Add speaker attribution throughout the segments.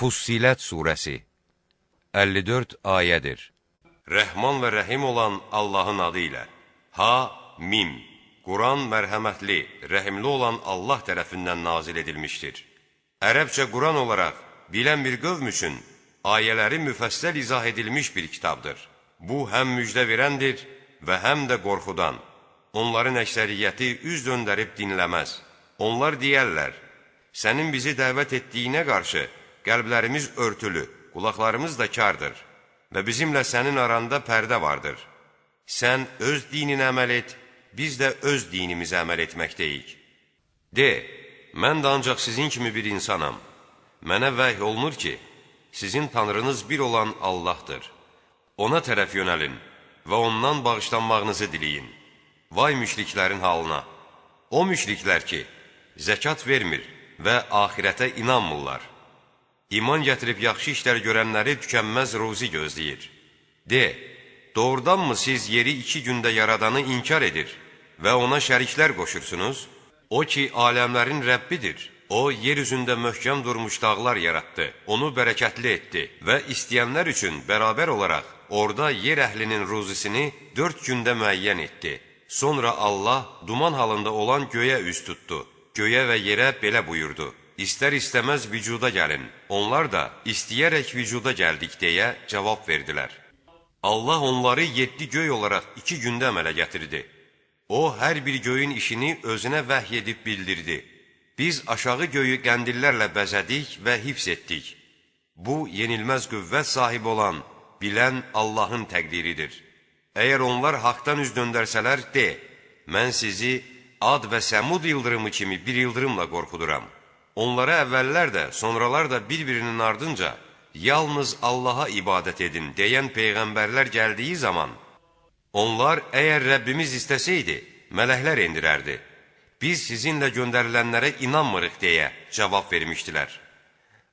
Speaker 1: Fussilət surəsi 54 ayədir.
Speaker 2: Rəhman və rəhim olan Allahın adı ilə. Ha-Mim. Quran mərhəmətli, rəhimli olan Allah tərəfindən nazil edilmişdir. Ərəbcə Quran olaraq bilən bir qövm üçün ayələri müfəssəl izah edilmiş bir kitabdır. Bu, həm müjdə verəndir və həm də qorxudan. Onların əksəriyyəti üz döndərib dinləməz. Onlar deyərlər, sənin bizi dəvət etdiyinə qarşı qəlblərimiz örtülü, qulaqlarımız da kardır və bizimlə sənin aranda pərdə vardır. Sən öz dinini əməl et, biz də öz dinimizə əməl etməkdəyik. De, mən də ancaq sizin kimi bir insanam. Mənə vəhy olunur ki, sizin tanrınız bir olan Allahdır. Ona tərəf yönəlin və ondan bağışlanmağınızı diləyin. Vay müşriklərin halına! O müşriklər ki, zəkat vermir və axirətə inanmırlar. İman gətirib yaxşı işlər görənləri tükənməz ruzi gözləyir. De, doğrudanmı siz yeri 2 gündə yaradanı inkar edir və ona şəriklər qoşursunuz? O ki, aləmlərin Rəbbidir. O, yer üzündə möhkəm durmuş dağlar yaratdı, onu bərəkətli etdi və istəyənlər üçün bərabər olaraq orada yer əhlinin ruzisini 4 gündə müəyyən etdi. Sonra Allah duman halında olan göyə üz tutdu. Göyə və yerə belə buyurdu. İstər istəməz vücuda gəlin. Onlar da istəyərək vücuda gəldik deyə cavab verdilər. Allah onları 7 göy olaraq 2 gündə əmələ gətirdi. O, hər bir göyün işini özünə vəhy edib bildirdi. Biz aşağı göyü qəndillərlə bəzədik və hifz etdik. Bu, yenilməz qüvvət sahibi olan, bilən Allahın təqdiridir. Əgər onlar haqdan üz döndərsələr, de, mən sizi Ad və Səmud yıldırımı kimi bir yıldırımla qorxuduram. Onlara əvvəllər də, sonralar da bir-birinin ardınca yalnız Allaha ibadət edin deyən peyğəmbərlər gəldiyi zaman, onlar əgər Rəbbimiz istəsəydi, mələklər endirərdi. Biz sizinlə göndərilənlərə inanmırıq deyə cavab vermişdilər.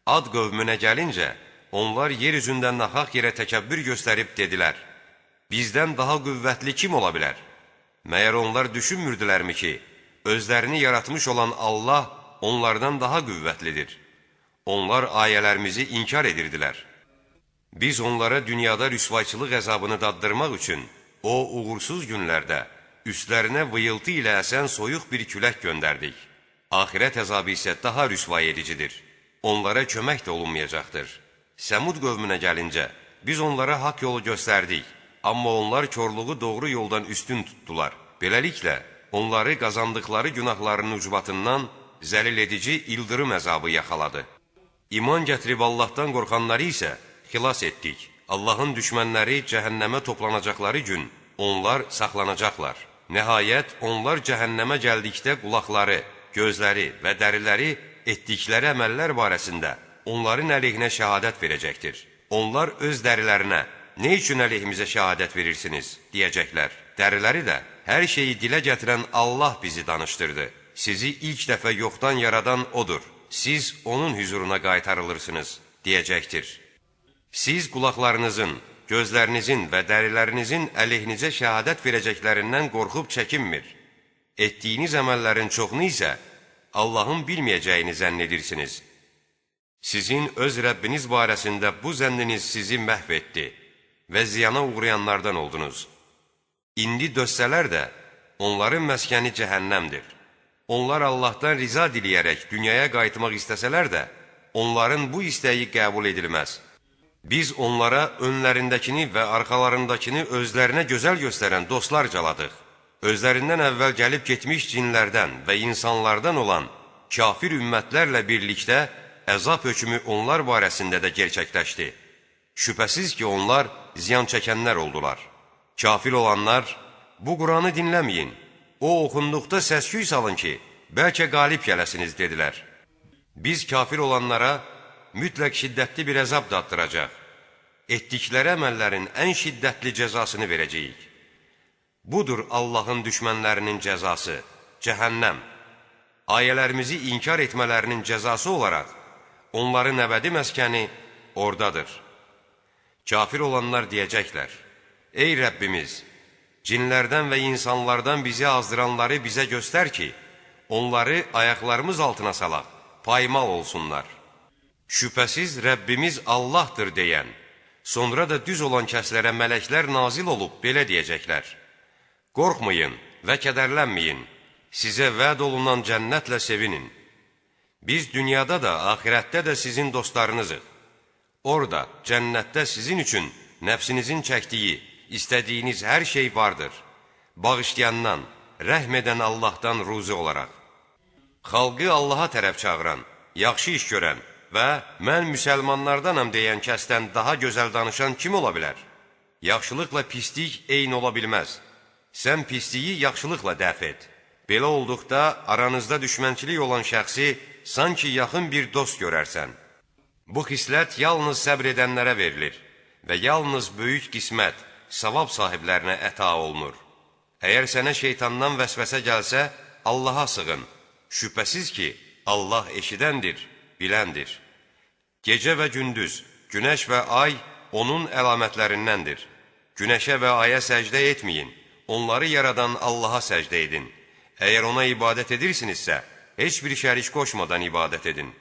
Speaker 2: Ad qövmünə gəlincə, onlar yer üzündə naxaq yerə təkəbbür göstərib dedilər, bizdən daha qüvvətli kim ola bilər? Məyər onlar düşünmürdülərmi ki, özlərini yaratmış olan Allah onlardan daha qüvvətlidir. Onlar ayələrimizi inkar edirdilər. Biz onlara dünyada rüsvayçılıq əzabını daddırmaq üçün o uğursuz günlərdə üstlərinə vıyıltı ilə əsən soyuq bir külək göndərdik. Axirət əzabı isə daha rüsvay edicidir. Onlara kömək də olunmayacaqdır. Səmud qövmünə gəlincə, biz onlara haqq yolu göstərdik. Amma onlar körluğu doğru yoldan üstün tutdular. Beləliklə, onları qazandıqları günahlarının ucbatından zəlil edici ildırım əzabı yaxaladı. İman gətirib Allahdan qorxanları isə xilas etdik. Allahın düşmənləri cəhənnəmə toplanacaqları gün onlar saxlanacaqlar. Nəhayət, onlar cəhənnəmə gəldikdə qulaqları, gözləri və dəriləri etdikləri əməllər barəsində onların əleyhinə şəhadət verəcəkdir. Onlar öz dərilərinə, nə üçün əleyhimizə şəhadət verirsiniz, deyəcəklər. Dəriləri də, hər şeyi dilə gətirən Allah bizi danışdırdı. Sizi ilk dəfə yoxdan yaradan odur. Siz onun hüzuruna qaytarılırsınız, deyəcəkdir. Siz qulaqlarınızın, gözlərinizin və dərilərinizin əleyhinizə şəhadət verəcəklərindən qorxub çəkinmir. Etdiyiniz əməllərin çoxunu isə Allahın bilməyəcəyini zənn edirsiniz. Sizin öz Rəbbiniz barəsində bu zənniniz sizi məhv etdi və ziyana uğrayanlardan oldunuz. İndi dözsələr də, onların məskəni cəhənnəmdir. Onlar Allahdan riza diləyərək dünyaya qayıtmaq istəsələr də, onların bu istəyi qəbul edilməz. Biz onlara önlərindəkini və arxalarındakini özlərinə gözəl göstərən dostlar caladıq. Özlərindən əvvəl gəlib getmiş cinlərdən və insanlardan olan kafir ümmətlərlə birlikdə əzab hökmü onlar barəsində də gerçəkləşdi. Şübhəsiz ki, onlar ziyan çəkənlər oldular. Kafir olanlar, bu Quranı dinləməyin, o oxunduqda səs-küy salın ki, bəlkə qalib gələsiniz, dedilər. Biz kafir olanlara mütləq şiddətli bir əzab daddıracaq. Etdikləri əməllərin ən şiddətli cəzasını verəcəyik. Budur Allahın düşmənlərinin cəzası, cəhənnəm. Ayələrimizi inkar etmələrinin cəzası olaraq, onların əbədi məskəni oradadır. Kafir olanlar deyəcəklər, ey Rəbbimiz, cinlərdən və insanlardan bizi azdıranları bizə göstər ki, onları ayaqlarımız altına salaq, paymal olsunlar. Şübhəsiz Rəbbimiz Allahdır deyən, sonra da düz olan kəslərə mələklər nazil olub belə deyəcəklər: qorxmayın və kədərlənməyin, sizə vəd olunan cənnətlə sevinin. Biz dünyada da, axirətdə də sizin dostlarınızıq. Orada, cənnətdə sizin üçün nəfsinizin çəkdiyi, istədiyiniz hər şey vardır. Bağışlayandan, rəhm edən Allahdan ruzi olaraq. Xalqı Allaha tərəf çağıran, yaxşı iş görən və mən müsəlmanlardanam deyən kəsdən daha gözəl danışan kim ola bilər? Yaxşılıqla pislik eyni ola bilməz. Sən pisliyi yaxşılıqla dəf et. Belə olduqda aranızda düşmənçilik olan şəxsi sanki yaxın bir dost görərsən. Bu xislət yalnız səbr edənlərə verilir və yalnız böyük qismət, savab sahiblərinə əta olunur. Əgər sənə şeytandan vəsvəsə gəlsə, Allaha sığın. Şübhəsiz ki, Allah eşidəndir, biləndir. Gecə və gündüz, günəş və ay onun əlamətlərindəndir. Günəşə və aya səcdə etməyin, onları yaradan Allaha səcdə edin. Əgər ona ibadət edirsinizsə, heç bir şərik qoşmadan ibadət edin.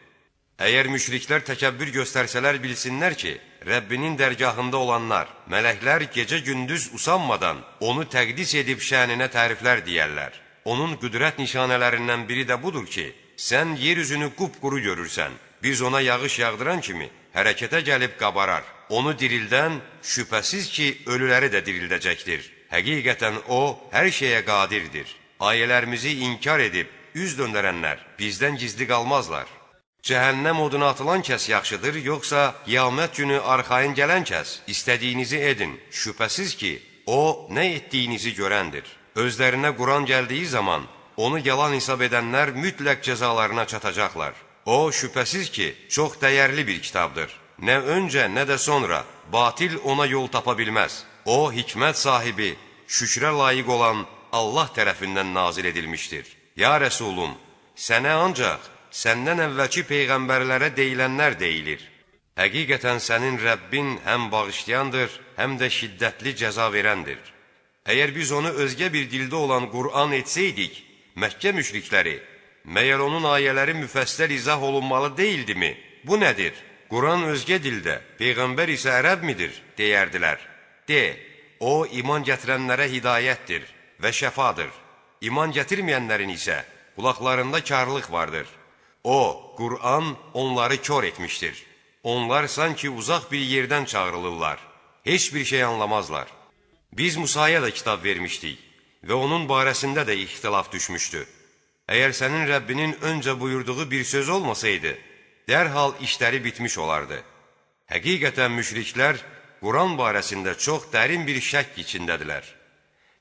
Speaker 2: Əgər müşriklər təkəbbür göstərsələr bilsinlər ki, Rəbbinin dərgahında olanlar, mələklər gecə-gündüz usanmadan onu təqdis edib şəninə təriflər deyərlər. Onun qüdrət nişanələrindən biri də budur ki, sən yer üzünü qupquru görürsən, biz ona yağış yağdıran kimi hərəkətə gəlib qabarar. Onu dirildən şübhəsiz ki, ölüləri də dirildəcəkdir. Həqiqətən o, hər şeyə qadirdir. Ayələrimizi inkar edib, üz döndərənlər bizdən gizli qalmazlar. Cəhənnəm oduna atılan kəs yaxşıdır, yoxsa qiyamət günü arxayın gələn kəs? İstədiyinizi edin. Şübhəsiz ki, o, nə etdiyinizi görəndir. Özlərinə Quran gəldiyi zaman, onu yalan hesab edənlər mütləq cəzalarına çatacaqlar. O, şübhəsiz ki, çox dəyərli bir kitabdır. Nə öncə, nə də sonra batil ona yol tapa bilməz. O, hikmət sahibi, şükrə layiq olan Allah tərəfindən nazil edilmişdir. Ya Rəsulum, sənə ancaq səndən əvvəlki peyğəmbərlərə deyilənlər deyilir. Həqiqətən sənin Rəbbin həm bağışlayandır, həm də şiddətli cəza verəndir. Əgər biz onu özgə bir dildə olan Qur'an etsəydik, Məkkə müşrikləri, məyər onun ayələri müfəssəl izah olunmalı deyildimi? Bu nədir? Quran özgə dildə, Peyğəmbər isə ərəb midir? Deyərdilər. De, o iman gətirənlərə hidayətdir və şəfadır. İman gətirməyənlərin isə qulaqlarında karlıq vardır. O, Qur'an onları kör etmişdir. Onlar sanki uzaq bir yerdən çağrılırlar. Heç bir şey anlamazlar. Biz Musaya da kitab vermişdik və onun barəsində də ixtilaf düşmüşdü. Əgər sənin Rəbbinin öncə buyurduğu bir söz olmasaydı, dərhal işləri bitmiş olardı. Həqiqətən müşriklər Quran barəsində çox dərin bir şəkk içindədirlər.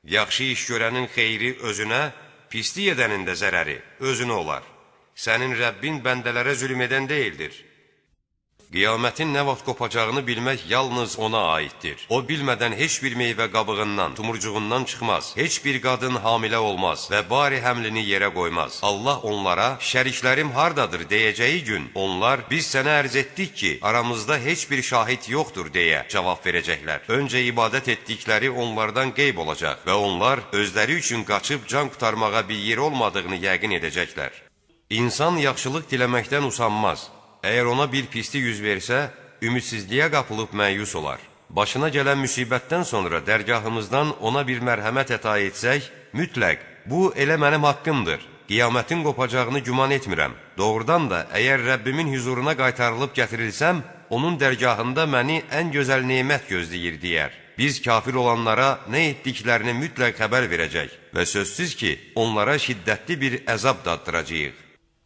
Speaker 2: Yaxşı iş görənin xeyri özünə, pislik edənin də zərəri özünə olar. Sənin Rəbbin bəndələrə zülm edən deyildir. Qiyamətin nə vaxt qopacağını bilmək yalnız ona aiddir. O bilmədən heç bir meyvə qabığından, tumurcuğundan çıxmaz. Heç bir qadın hamilə olmaz və bari həmlini yerə qoymaz. Allah onlara, şəriklərim hardadır deyəcəyi gün, onlar, biz sənə ərz etdik ki, aramızda heç bir şahid yoxdur deyə cavab verəcəklər. Öncə ibadət etdikləri onlardan qeyb olacaq və onlar özləri üçün qaçıb can qurtarmağa bir yer olmadığını yəqin edəcəklər. İnsan yaxşılıq diləməkdən usanmaz. Əgər ona bir pislik yüz versə, ümidsizliyə qapılıb məyus olar. Başına gələn müsibətdən sonra dərgahımızdan ona bir mərhəmət əta etsək, mütləq, bu elə mənim haqqımdır. Qiyamətin qopacağını güman etmirəm. Doğrudan da, əgər Rəbbimin huzuruna qaytarılıb gətirilsəm, onun dərgahında məni ən gözəl nemət gözləyir deyər. Biz kafir olanlara nə etdiklərini mütləq xəbər verəcək və sözsüz ki, onlara şiddətli bir əzab daddıracağıq.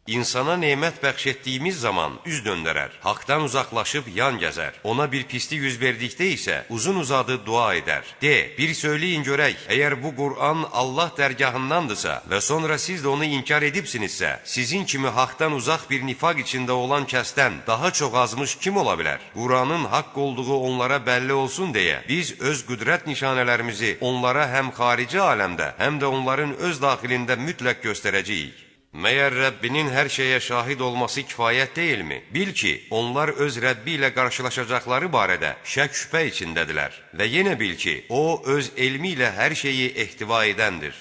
Speaker 2: İnsana nemət bəxş etdiyimiz zaman üz döndərər, haqdan uzaqlaşıb yan gəzər. Ona bir pislik yüz verdikdə isə uzun-uzadı dua edər. De, bir söyləyin görək, əgər bu Qur'an Allah dərgahındandırsa və sonra siz də onu inkar edibsinizsə, sizin kimi haqdan uzaq bir nifaq içində olan kəsdən daha çox azmış kim ola bilər? Qur'anın haqq olduğu onlara bəlli olsun deyə, biz öz qüdrət nişanələrimizi onlara həm xarici aləmdə, həm də onların öz daxilində mütləq göstərəcəyik. Məyər Rəbbinin hər şeyə şahid olması kifayət deyilmi? Bil ki, onlar öz Rəbbi ilə qarşılaşacaqları barədə şək şübhə içindədirlər. Və yenə bil ki, o öz elmi ilə hər şeyi ehtiva edəndir.